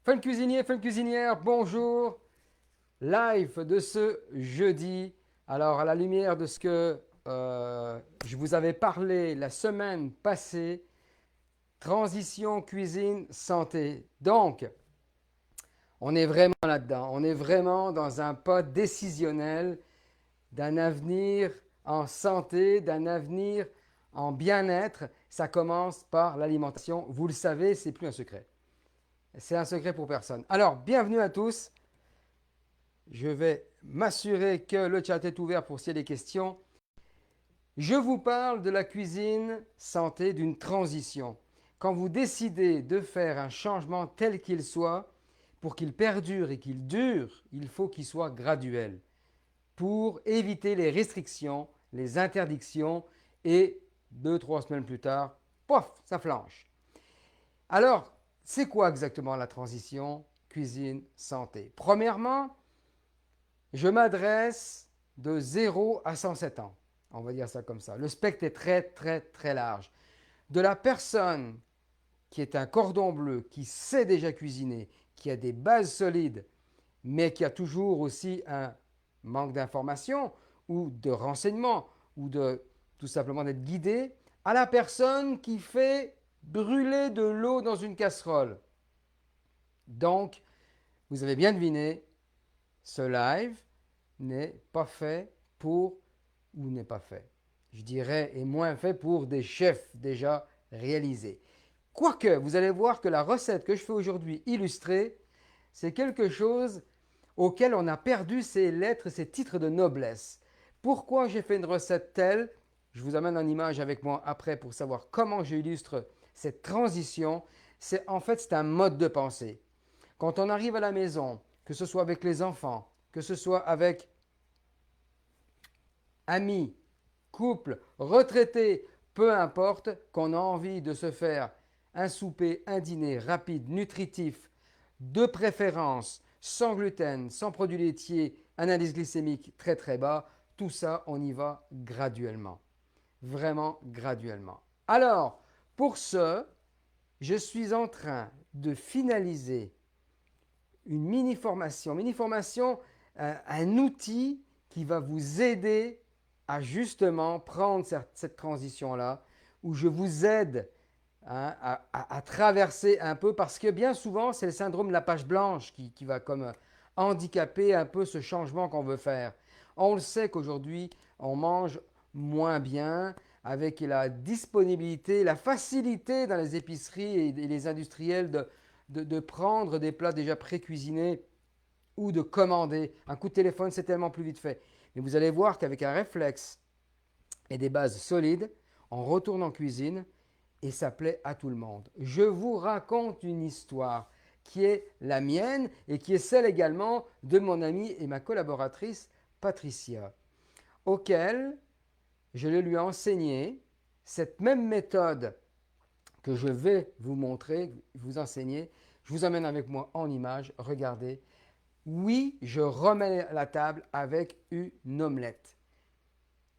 Fun cuisinier, fun cuisinière, bonjour. Live de ce jeudi. Alors, à la lumière de ce que je vous avais parlé la semaine passée, transition cuisine santé. Donc, on est vraiment là-dedans. On est vraiment dans un pas décisionnel d'un avenir en santé, d'un avenir en bien-être. Ça commence par l'alimentation. Vous le savez, c'est plus un secret. C'est un secret pour personne. Alors, bienvenue à tous. Je vais m'assurer que le chat est ouvert pour s'il y a des questions. Je vous parle de la cuisine santé, d'une transition. Quand vous décidez de faire un changement tel qu'il soit, pour qu'il perdure et qu'il dure, il faut qu'il soit graduel pour éviter les restrictions, les interdictions et 2, 3 semaines plus tard, pof, ça flanche. Alors, c'est quoi exactement la transition cuisine santé? Premièrement, je m'adresse de 0 à 107 ans. On va dire ça comme ça. Le spectre est très, très, très large. De la personne qui est un cordon bleu, qui sait déjà cuisiner, qui a des bases solides, mais qui a toujours aussi un manque d'information ou de renseignements ou de tout simplement d'être guidé, à la personne qui fait brûler de l'eau dans une casserole. Donc, vous avez bien deviné, ce live n'est pas fait pour, ou n'est pas fait, je dirais, est moins fait pour des chefs déjà réalisés. Quoique, vous allez voir que la recette que je fais aujourd'hui illustrée, c'est quelque chose auquel on a perdu ses lettres, ses titres de noblesse. Pourquoi j'ai fait une recette telle? Je vous amène en image avec moi après pour savoir comment j'illustre cette transition. C'est un mode de pensée. Quand on arrive à la maison, que ce soit avec les enfants, que ce soit avec amis, couple, retraité, peu importe, qu'on a envie de se faire un souper, un dîner rapide, nutritif, de préférence, sans gluten, sans produits laitiers, un indice glycémique très très bas, tout ça, on y va graduellement. Vraiment graduellement. Alors, pour ce, je suis en train de finaliser une mini-formation. Mini-formation, un outil qui va vous aider à justement prendre cette transition-là, où je vous aide à traverser un peu, parce que bien souvent, c'est le syndrome de la page blanche qui va comme handicaper un peu ce changement qu'on veut faire. On le sait qu'aujourd'hui, on mange moins bien, avec la disponibilité, la facilité dans les épiceries et les industriels de prendre des plats déjà pré-cuisinés ou de commander. Un coup de téléphone, c'est tellement plus vite fait. Mais vous allez voir qu'avec un réflexe et des bases solides, on retourne en cuisine et ça plaît à tout le monde. Je vous raconte une histoire qui est la mienne et qui est celle également de mon amie et ma collaboratrice Patricia, auquel je lui ai enseigné cette même méthode que je vais vous montrer, vous enseigner. Je vous amène avec moi en image. Regardez. Oui, je remets la table avec une omelette.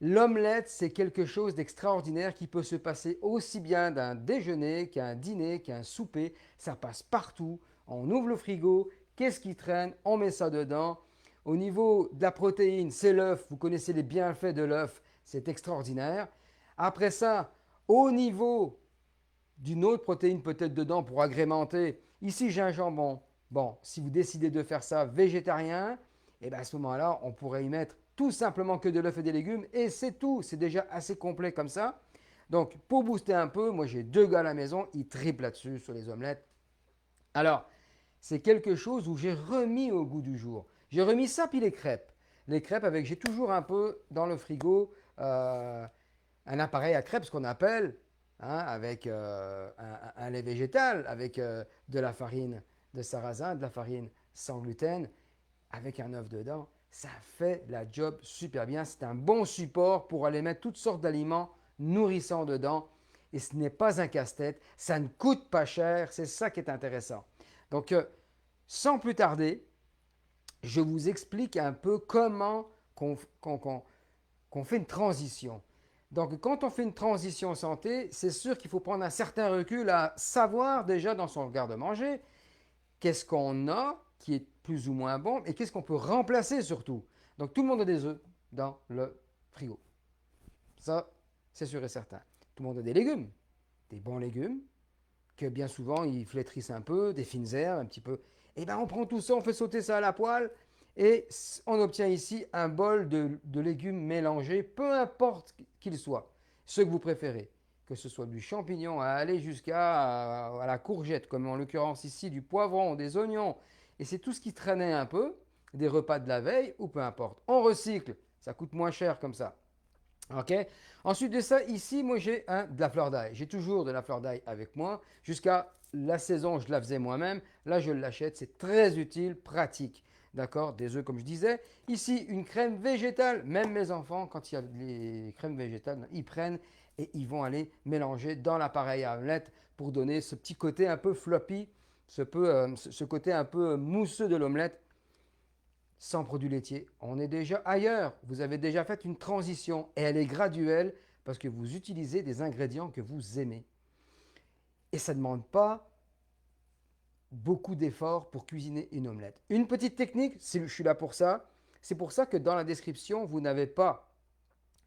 L'omelette, c'est quelque chose d'extraordinaire qui peut se passer aussi bien d'un déjeuner qu'un dîner, qu'un souper. Ça passe partout. On ouvre le frigo. Qu'est-ce qui traîne? On met ça dedans. Au niveau de la protéine, c'est l'œuf. Vous connaissez les bienfaits de l'œuf. C'est extraordinaire. Après ça, au niveau d'une autre protéine peut-être dedans pour agrémenter. Ici, j'ai un jambon. Bon, si vous décidez de faire ça végétarien, et bien à ce moment-là, on pourrait y mettre tout simplement que de l'œuf et des légumes et c'est tout. C'est déjà assez complet comme ça. Donc, pour booster un peu, moi j'ai 2 gars à la maison, ils triplent là-dessus sur les omelettes. Alors, c'est quelque chose où j'ai remis au goût du jour. J'ai remis ça puis les crêpes. Les crêpes avec, j'ai toujours un peu dans le frigo un appareil à crêpes, ce qu'on appelle, avec un lait végétal, avec de la farine de sarrasin, de la farine sans gluten, avec un œuf dedans. Ça fait la job super bien. C'est un bon support pour aller mettre toutes sortes d'aliments nourrissants dedans. Et ce n'est pas un casse-tête. Ça ne coûte pas cher. C'est ça qui est intéressant. Donc, sans plus tarder, je vous explique un peu comment qu'on fait une transition. Donc, quand on fait une transition santé, c'est sûr qu'il faut prendre un certain recul à savoir déjà dans son garde-manger qu'est-ce qu'on a qui est plus ou moins bon et qu'est-ce qu'on peut remplacer surtout. Donc tout le monde a des œufs dans le frigo. Ça, c'est sûr et certain. Tout le monde a des légumes, des bons légumes, que bien souvent ils flétrissent un peu, des fines herbes un petit peu. Et bien on prend tout ça, on fait sauter ça à la poêle et on obtient ici un bol de légumes mélangés, peu importe qu'ils soient, ceux que vous préférez. Que ce soit du champignon à aller jusqu'à à la courgette, comme en l'occurrence ici, du poivron, des oignons. Et c'est tout ce qui traînait un peu, des repas de la veille ou peu importe. On recycle, ça coûte moins cher comme ça. Ok. Ensuite de ça, ici, moi j'ai de la fleur d'ail. J'ai toujours de la fleur d'ail avec moi. Jusqu'à la saison, je la faisais moi-même. Là, je l'achète. C'est très utile, pratique. D'accord. Des œufs, comme je disais. Ici, une crème végétale. Même mes enfants, quand il y a les crèmes végétales, ils prennent et ils vont aller mélanger dans l'appareil à omelette pour donner ce petit côté un peu floppy, ce côté un peu mousseux de l'omelette sans produits laitiers. On est déjà ailleurs. Vous avez déjà fait une transition et elle est graduelle parce que vous utilisez des ingrédients que vous aimez. Et ça ne demande pas beaucoup d'efforts pour cuisiner une omelette. Une petite technique, je suis là pour ça. C'est pour ça que dans la description, vous n'avez pas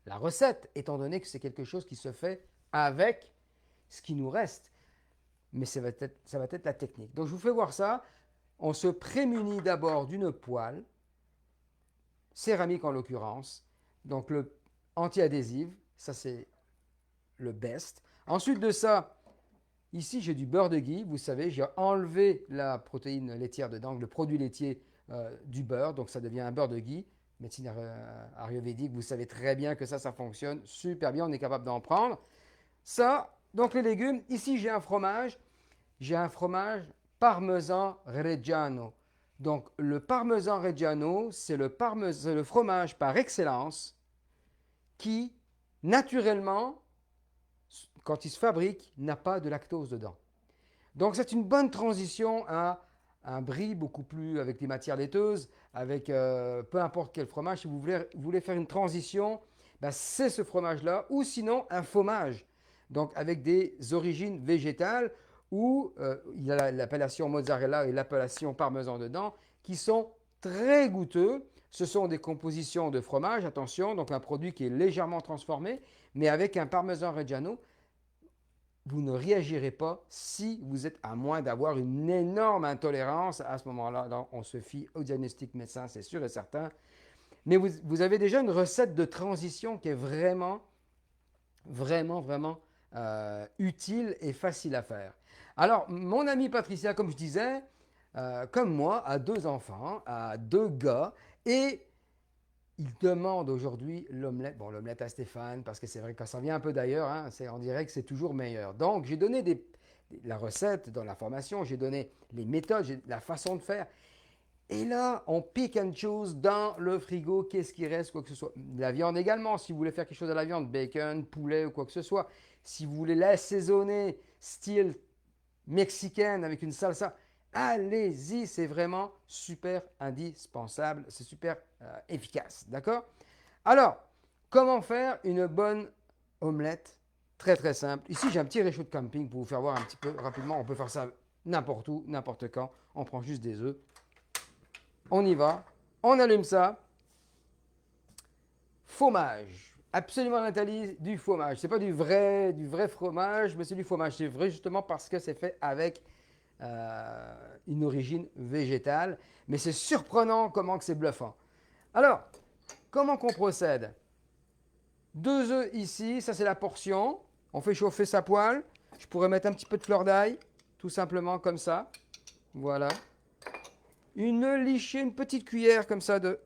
la recette, étant donné que c'est quelque chose qui se fait avec ce qui nous reste. Mais ça va être la technique. Donc je vous fais voir ça. On se prémunit d'abord d'une poêle céramique en l'occurrence. Donc le anti-adhésive, ça c'est le best. Ensuite de ça, ici j'ai du beurre de ghee. Vous savez, j'ai enlevé la protéine laitière dedans, le produit laitier du beurre. Donc ça devient un beurre de ghee. Médecine ayurvédique, vous savez très bien que ça fonctionne super bien. On est capable d'en prendre. Ça, donc les légumes. Ici j'ai un fromage. J'ai un fromage parmesan reggiano. Donc, le parmesan reggiano, c'est le fromage par excellence qui, naturellement, quand il se fabrique, n'a pas de lactose dedans. Donc, c'est une bonne transition à un brie beaucoup plus avec des matières laiteuses, avec peu importe quel fromage. Si vous voulez faire une transition, ben, c'est ce fromage-là, ou sinon un fromage, donc avec des origines végétales, où il y a l'appellation mozzarella et l'appellation parmesan dedans, qui sont très goûteux. Ce sont des compositions de fromage, attention, donc un produit qui est légèrement transformé, mais avec un parmesan reggiano, vous ne réagirez pas si vous êtes à moins d'avoir une énorme intolérance. À ce moment-là, on se fie au diagnostic médecin, c'est sûr et certain. Mais vous avez déjà une recette de transition qui est vraiment, vraiment, vraiment utile et facile à faire. Alors, mon amie Patricia, comme je disais, comme moi, a 2 enfants, a 2 gars, et il demande aujourd'hui l'omelette. Bon, l'omelette à Stéphane, parce que c'est vrai que quand ça vient un peu d'ailleurs, hein, on dirait que c'est toujours meilleur. Donc, j'ai donné la recette dans la formation, j'ai donné les méthodes, la façon de faire. Et là, on pick and choose dans le frigo, qu'est-ce qui reste, quoi que ce soit. La viande également, si vous voulez faire quelque chose à la viande, bacon, poulet ou quoi que ce soit. Si vous voulez l'assaisonner, style mexicaine avec une salsa, allez-y, c'est vraiment super indispensable, c'est super efficace, d'accord? Alors, comment faire une bonne omelette? Très très simple. Ici, j'ai un petit réchaud de camping pour vous faire voir un petit peu rapidement. On peut faire ça n'importe où, n'importe quand. On prend juste des œufs. On y va. On allume ça. Fromage. Absolument, Nathalie, du fromage. C'est pas du vrai fromage, mais c'est du fromage. C'est vrai justement parce que c'est fait avec une origine végétale. Mais c'est surprenant comment que c'est bluffant. Alors, comment qu'on procède? 2 œufs ici, ça c'est la portion. On fait chauffer sa poêle. Je pourrais mettre un petit peu de fleur d'ail, tout simplement comme ça. Voilà. Une lichée, une petite cuillère comme ça de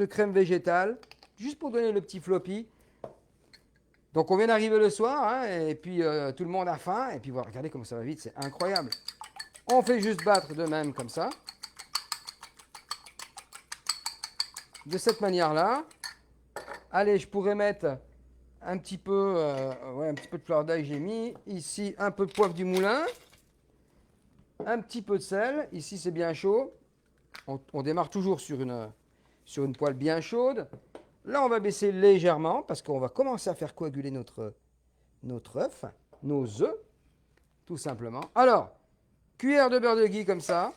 crème végétale, juste pour donner le petit floppy. Donc on vient d'arriver le soir, hein, et puis tout le monde a faim, et puis voilà, regardez comment ça va vite, c'est incroyable. On fait juste battre de même comme ça. De cette manière-là. Allez, je pourrais mettre un petit peu de fleur d'ail, j'ai mis. Ici, un peu de poivre du moulin. Un petit peu de sel. Ici, c'est bien chaud. On démarre toujours sur une poêle bien chaude. Là, on va baisser légèrement parce qu'on va commencer à faire coaguler notre œuf, nos œufs, tout simplement. Alors, cuillère de beurre de ghee comme ça.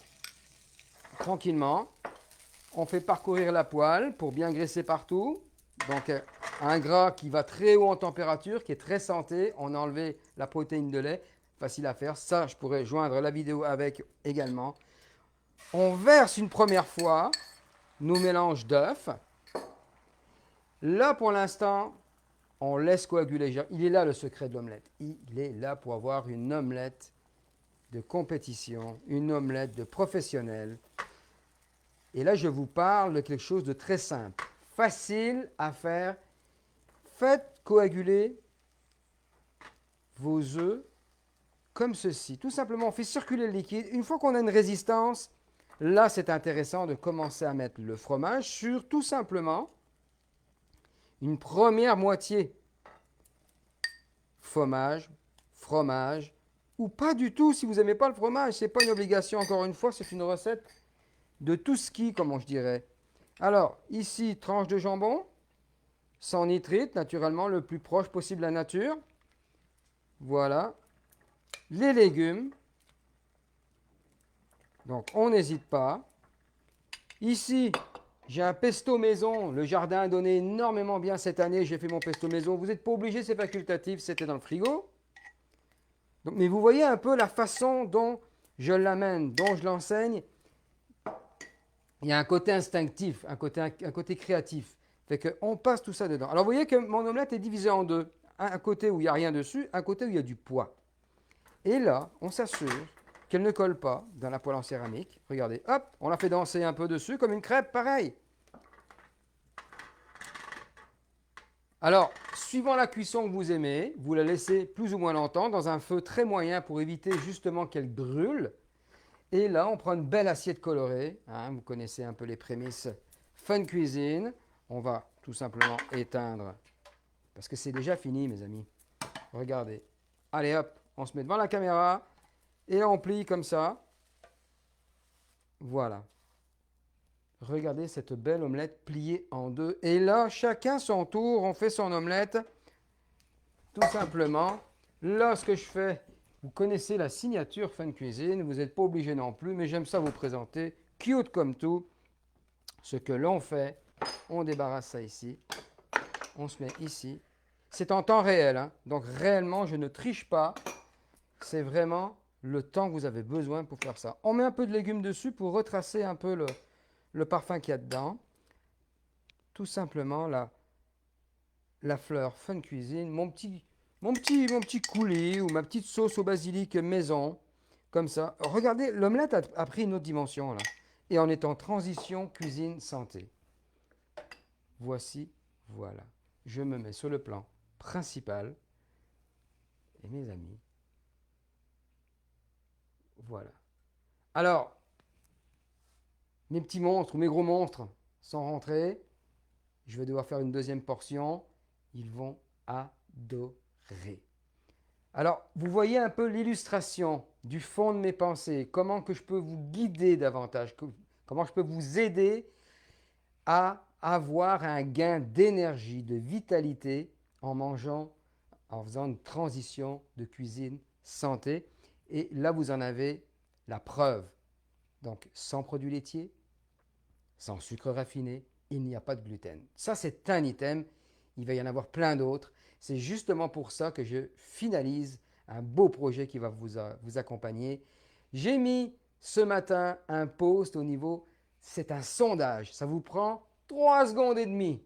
tranquillement. On fait parcourir la poêle pour bien graisser partout. Donc, un gras qui va très haut en température, qui est très santé. On a enlevé la protéine de lait. Facile à faire. Ça, je pourrais joindre la vidéo avec également. On verse une première fois nos mélanges d'œufs. Là, pour l'instant, on laisse coaguler. Il est là le secret de l'omelette. Il est là pour avoir une omelette de compétition, une omelette de professionnel. Et là, je vous parle de quelque chose de très simple, facile à faire. Faites coaguler vos œufs comme ceci. Tout simplement, on fait circuler le liquide. Une fois qu'on a une résistance, là, c'est intéressant de commencer à mettre le fromage sur tout simplement une première moitié. Fromage, ou pas du tout si vous n'aimez pas le fromage. Ce n'est pas une obligation, encore une fois, c'est une recette de tout ski, comment je dirais. Alors, ici, tranche de jambon, sans nitrite, naturellement, le plus proche possible de la nature. Voilà. Les légumes. Donc, on n'hésite pas. Ici, j'ai un pesto maison. Le jardin a donné énormément bien cette année. J'ai fait mon pesto maison. Vous n'êtes pas obligé, c'est facultatif, c'était dans le frigo. Donc, mais vous voyez un peu la façon dont je l'amène, dont je l'enseigne. Il y a un côté instinctif, un côté créatif. Fait qu'on passe tout ça dedans. Alors, vous voyez que mon omelette est divisée en deux. Un côté où il n'y a rien dessus, un côté où il y a du poids. Et là, on s'assure qu'elle ne colle pas dans la poêle en céramique. Regardez, hop, on la fait danser un peu dessus, comme une crêpe, pareil. Alors, suivant la cuisson que vous aimez, vous la laissez plus ou moins longtemps dans un feu très moyen pour éviter justement qu'elle brûle. Et là, on prend une belle assiette colorée. Hein, vous connaissez un peu les prémices Fun Cuisine. On va tout simplement éteindre parce que c'est déjà fini, mes amis. Regardez. Allez, hop, on se met devant la caméra et on plie comme ça. Voilà. Regardez cette belle omelette pliée en deux. Et là, chacun son tour, on fait son omelette. Tout simplement. Là, ce que je fais, vous connaissez la signature Fun Cuisine, vous n'êtes pas obligé non plus, mais j'aime ça vous présenter. Cute comme tout. Ce que l'on fait, on débarrasse ça ici. On se met ici. C'est en temps réel, hein. Donc réellement, je ne triche pas. C'est vraiment le temps que vous avez besoin pour faire ça. On met un peu de légumes dessus pour retracer un peu le parfum qu'il y a dedans. Tout simplement, la fleur Fun Cuisine, mon petit coulis ou ma petite sauce au basilic maison, comme ça. Regardez, l'omelette a pris une autre dimension là. Et on est en transition cuisine santé. Voici, voilà. Je me mets sur le plan principal. Et mes amis, voilà. Alors, mes petits monstres ou mes gros monstres sont rentrés. Je vais devoir faire une deuxième portion. Ils vont adorer. Alors, vous voyez un peu l'illustration du fond de mes pensées. Comment que je peux vous guider davantage. Comment je peux vous aider à avoir un gain d'énergie, de vitalité en mangeant, en faisant une transition de cuisine santé. Et là, vous en avez la preuve. Donc, sans produits laitiers, sans sucre raffiné, il n'y a pas de gluten. Ça, c'est un item. Il va y en avoir plein d'autres. C'est justement pour ça que je finalise un beau projet qui va vous accompagner. J'ai mis ce matin un post au niveau, c'est un sondage. Ça vous prend 3 secondes et demie,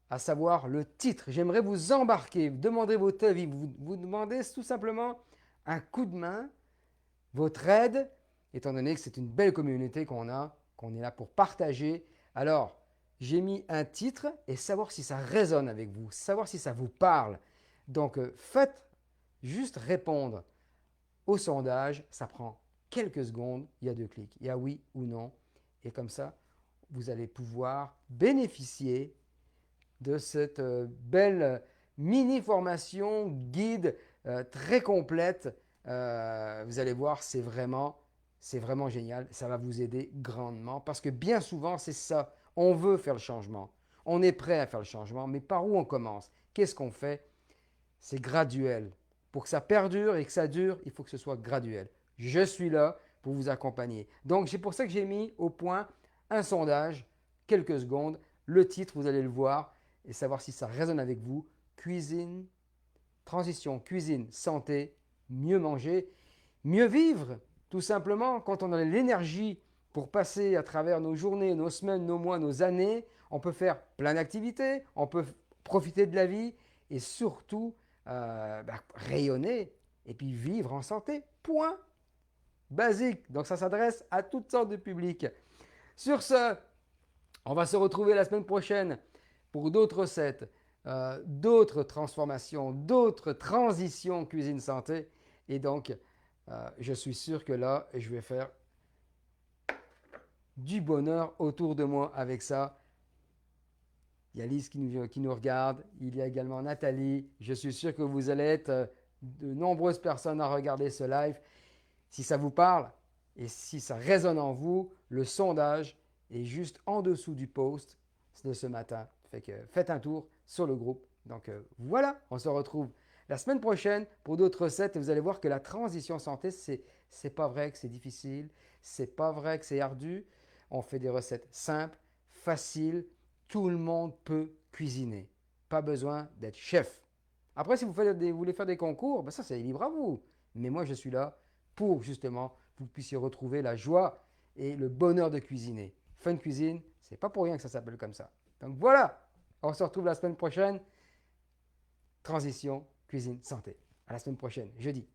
à savoir le titre. J'aimerais vous embarquer, vous demander votre avis, vous demandez tout simplement un coup de main, votre aide, étant donné que c'est une belle communauté qu'on est là pour partager. Alors, j'ai mis un titre et savoir si ça résonne avec vous, savoir si ça vous parle. Donc, faites juste répondre au sondage. Ça prend quelques secondes. Il y a 2 clics. Il y a oui ou non. Et comme ça, vous allez pouvoir bénéficier de cette belle mini-formation guide très complète. Vous allez voir, c'est vraiment génial. Ça va vous aider grandement parce que bien souvent, c'est ça. On veut faire le changement. On est prêt à faire le changement, mais par où on commence? Qu'est-ce qu'on fait? C'est graduel. Pour que ça perdure et que ça dure, il faut que ce soit graduel. Je suis là pour vous accompagner. Donc, c'est pour ça que j'ai mis au point un sondage, quelques secondes. Le titre, vous allez le voir et savoir si ça résonne avec vous. Cuisine, transition, cuisine, santé, mieux manger, mieux vivre. Tout simplement, quand on a l'énergie pour passer à travers nos journées, nos semaines, nos mois, nos années, on peut faire plein d'activités, on peut profiter de la vie et surtout rayonner et puis vivre en santé. Point. Basique. Donc ça s'adresse à toutes sortes de publics. Sur ce, on va se retrouver la semaine prochaine pour d'autres recettes, d'autres transformations, d'autres transitions cuisine santé. Et donc, je suis sûr que là, je vais faire du bonheur autour de moi avec ça. Il y a Lise qui nous regarde, il y a également Nathalie. Je suis sûr que vous allez être de nombreuses personnes à regarder ce live. Si ça vous parle et si ça résonne en vous, le sondage est juste en dessous du post de ce matin. Fait que faites un tour sur le groupe. Donc voilà, on se retrouve la semaine prochaine pour d'autres recettes et vous allez voir que la transition santé, c'est pas vrai que c'est difficile, c'est pas vrai que c'est ardu. On fait des recettes simples, faciles, tout le monde peut cuisiner. Pas besoin d'être chef. Après, si vous voulez faire des concours, ben ça c'est libre à vous. Mais moi, je suis là pour justement que vous puissiez retrouver la joie et le bonheur de cuisiner. Fun Cuisine, c'est pas pour rien que ça s'appelle comme ça. Donc voilà, on se retrouve la semaine prochaine. Transition, cuisine, santé. À la semaine prochaine, jeudi.